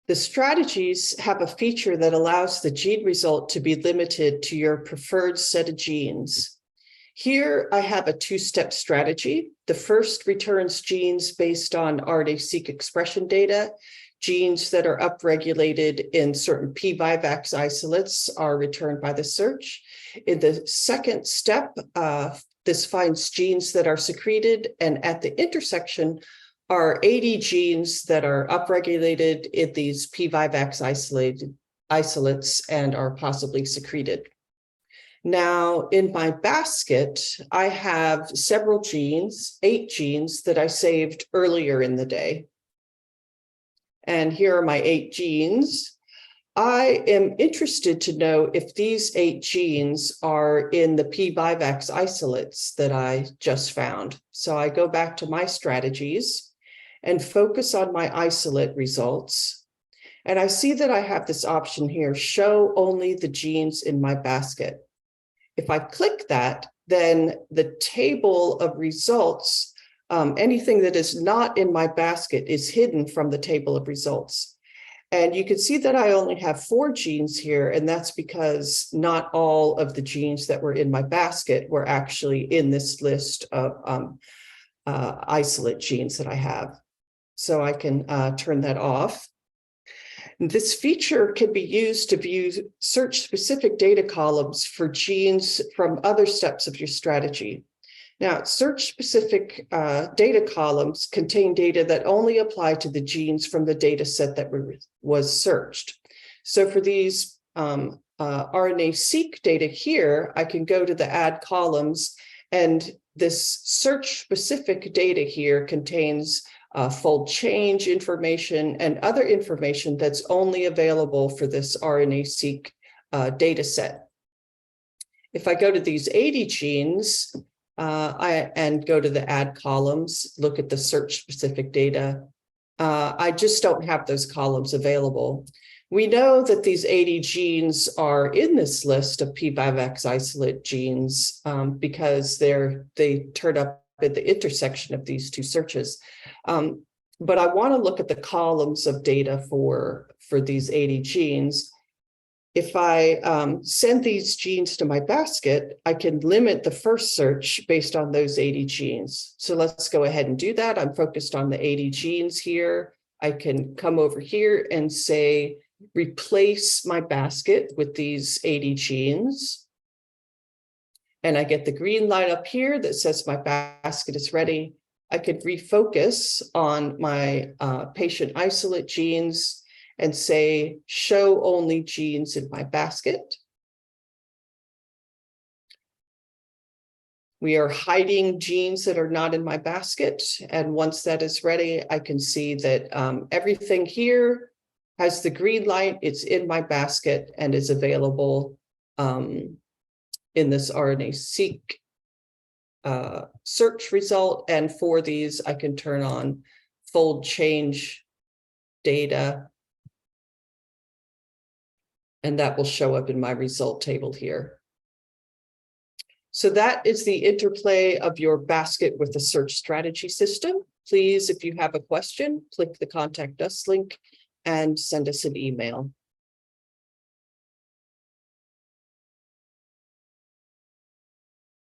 The strategies have a feature that allows the gene result to be limited to your preferred set of genes. Here, I have a two-step strategy. The first returns genes based on RNA-seq expression data. Genes that are upregulated in certain P-Vivax isolates are returned by the search. In the second step, this finds genes that are secreted, and at the intersection are 80 genes that are upregulated in these P-Vivax isolates and are possibly secreted. Now, in my basket, I have several genes, 8 genes that I saved earlier in the day. And here are my 8 genes. I am interested to know if these 8 genes are in the P-Vivax isolates that I just found. So I go back to my strategies and focus on my isolate results. And I see that I have this option here, show only the genes in my basket. If I click that, then the table of results, anything that is not in my basket is hidden from the table of results. And you can see that I only have 4 genes here, and that's because not all of the genes that were in my basket were actually in this list of isolate genes that I have. So I can turn that off. This feature can be used to view search-specific data columns for genes from other steps of your strategy. Now, search-specific data columns contain data that only apply to the genes from the data set that was searched. So for these RNA-seq data here, I can go to the add columns, and this search-specific data here contains fold change information and other information that's only available for this RNA-seq data set. If I go to these 80 genes and go to the add columns, look at the search-specific data, I just don't have those columns available. We know that these 80 genes are in this list of P-Vivax isolate genes because they turn up at the intersection of these two searches. But I want to look at the columns of data for these 80 genes. If I send these genes to my basket, I can limit the first search based on those 80 genes. So let's go ahead and do that. I'm focused on the 80 genes here. I can come over here and say, replace my basket with these 80 genes. And I get the green light up here that says my basket is ready. I could refocus on my patient isolate genes and say, show only genes in my basket. We are hiding genes that are not in my basket. And once that is ready, I can see that everything here has the green light. It's in my basket and is available in this RNA-seq search result. And for these, I can turn on fold change data, and that will show up in my result table here. So that is the interplay of your basket with the search strategy system. Please, if you have a question, click the Contact Us link and send us an email.